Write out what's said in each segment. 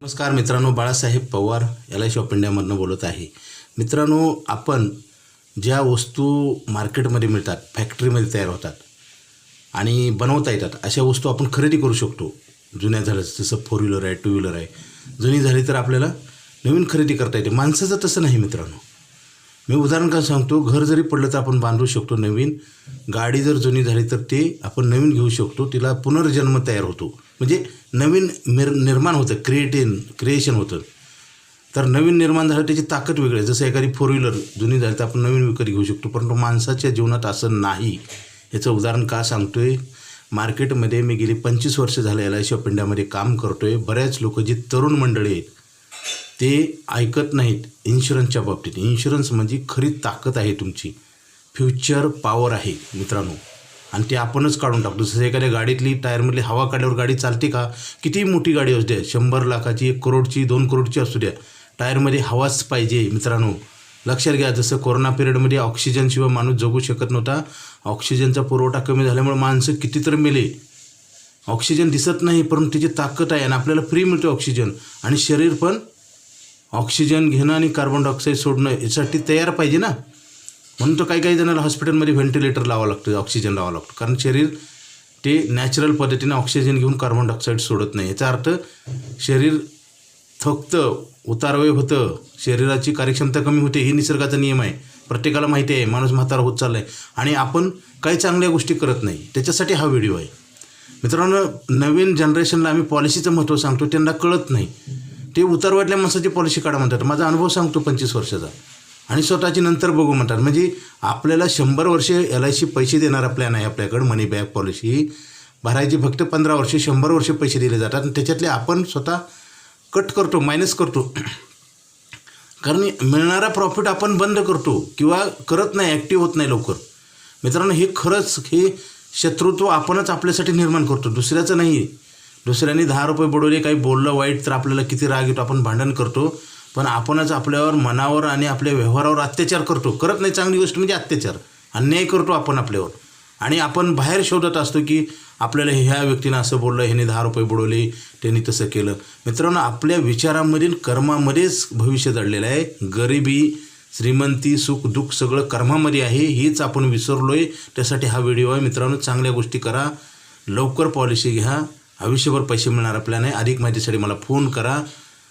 नमस्कार मित्रांनो, Balasaheb Pawar LIC of इंडियामधून बोलत आहे. मित्रांनो, आपण ज्या वस्तू मार्केटमध्ये मिळतात, फॅक्टरीमध्ये तयार होतात आणि बनवता येतात अशा वस्तू आपण खरेदी करू शकतो. जुन्या झाल्या जसं 4 व्हीलर आहे, 2 व्हीलर आहे. जुनी झाली तर आपल्याला नवीन खरेदी करता येते. माणसाचं तसं नाही मित्रांनो. मी उदाहरण का सांगतो, घर जरी पडलं तर आपण बांधू शकतो नवीन. गाडी जर जुनी झाली तर ते आपण नवीन घेऊ शकतो. तिला पुनर्जन्म तयार होतो, म्हणजे नवीन निर्माण होतं, क्रिएशन होतं. तर नवीन निर्माण झालं त्याची ताकद वेगळी आहे. जसं एखादी 4 व्हीलर जुनी झाली तर आपण नवीन विकत घेऊ शकतो, परंतु माणसाच्या जीवनात असं नाही. याचं उदाहरण का सांगतो आहे, मार्केटमध्ये मी गेली 25 वर्ष झालं LIC ऑफ इंडियामध्ये काम करतो आहे. बऱ्याच लोक जी तरुण मंडळी आहेत ते ऐकत नाहीत इन्शुरन्सच्या बाबतीत. इन्शुरन्स म्हणजे खरी ताकद आहे, तुमची फ्युचर पॉवर आहे मित्रांनो, आणि ते आपणच काढून टाकतो. जसं एखाद्या गाडीतली टायरमधली हवा काढल्यावर गाडी चालते का? कितीही मोठी गाडी असू द्या, 100 लाखाची, 1 करोडची, 2 करोडची असू द्या, टायरमध्ये हवाच पाहिजे मित्रांनो. लक्षात घ्या, जसं कोरोना पिरियडमध्ये ऑक्सिजनशिवाय माणूस जगू शकत नव्हता. ऑक्सिजनचा पुरवठा कमी झाल्यामुळे माणसं कितीतरी मेले. ऑक्सिजन दिसत नाही, परंतु त्याची ताकद आहे आणि आपल्याला फ्री मिळतो ऑक्सिजन. आणि शरीर पण ऑक्सिजन घेणं आणि कार्बन डायऑक्साईड सोडणं यासाठी तयार पाहिजे ना. म्हणून तर काही जणांना हॉस्पिटलमध्ये व्हेंटिलेटर लावावं लागतं, ऑक्सिजन लावावं लागतं, कारण शरीर ते नॅचरल पद्धतीने ऑक्सिजन घेऊन कार्बन डायऑक्साईड सोडत नाही. याचा अर्थ शरीर थकतं, उतारवय होतं, शरीराची कार्यक्षमता कमी होते. ही निसर्गाचा नियम आहे, प्रत्येकाला माहिती आहे. माणूस म्हातारा होत चालला आहे आणि आपण काही चांगल्या गोष्टी करत नाही. त्याच्यासाठी हा व्हिडिओ आहे मित्रांनो. नवीन जनरेशनला आम्ही पॉलिसीचं महत्त्व सांगतो, त्यांना कळत नाही. ते उतारवयातल्या माणसाची पॉलिसी काढा म्हणतात. माझा अनुभव सांगतो 25 वर्षाचा, आणि स्वतःची नंतर बघू म्हणतात. म्हणजे आपल्याला 100 वर्षे LIC पैसे देणारा प्लॅन आहे आपल्याकडं. मनी बॅक पॉलिसी भरायची फक्त 15 वर्षे, 100 वर्षे पैसे दिले जातात आणि त्याच्यातले आपण स्वतः कट करतो, मायनस करतो. कारण मिळणारा प्रॉफिट आपण बंद करतो किंवा करत नाही, ॲक्टिव्ह होत नाही लवकर. मित्रांनो, हे खरंच हे शत्रुत्व आपणच आपल्यासाठी निर्माण करतो, दुसऱ्याचं नाही. दुसऱ्यांनी 10 रुपये बुडवले, काही बोललं वाईट तर आपल्याला किती राग येतो, आपण भांडण करतो. पण आपणच आपल्यावर, मनावर आणि आपल्या व्यवहारावर अत्याचार करतो. करत नाही, चांगली गोष्ट म्हणजे अत्याचार, अन्याय करतो आपण आपल्यावर. आणि आपण बाहेर शोधत असतो की आपल्याला ह्या व्यक्तीनं असं बोललं, ह्याने 10 रुपये बुडवले, त्यांनी तसं केलं. मित्रांनो, आपल्या विचारांमधील कर्मामध्येच भविष्य दडलेलं आहे. गरिबी, श्रीमंती, सुख दुःख सगळं कर्मामध्ये आहे. हीच आपण विसरलो आहे. त्यासाठी हा व्हिडिओ आहे मित्रांनो. चांगल्या गोष्टी करा, लवकर पॉलिसी घ्या, आयुष्यभर पैसे मिळणारा प्लॅन आहे. अधिक माहितीसाठी मला फोन करा,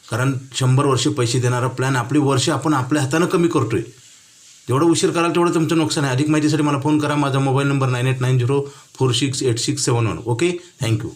कारण 100 वर्षे पैसे देणारा प्लॅन आपली वर्ष आपण आपल्या हातानं कमी करतो आहे. जेवढं उशीर कराल तेवढं तुमचं नुकसान आहे. अधिक माहितीसाठी मला फोन करा. माझा मोबाईल नंबर 9890468671. Okay, thank you.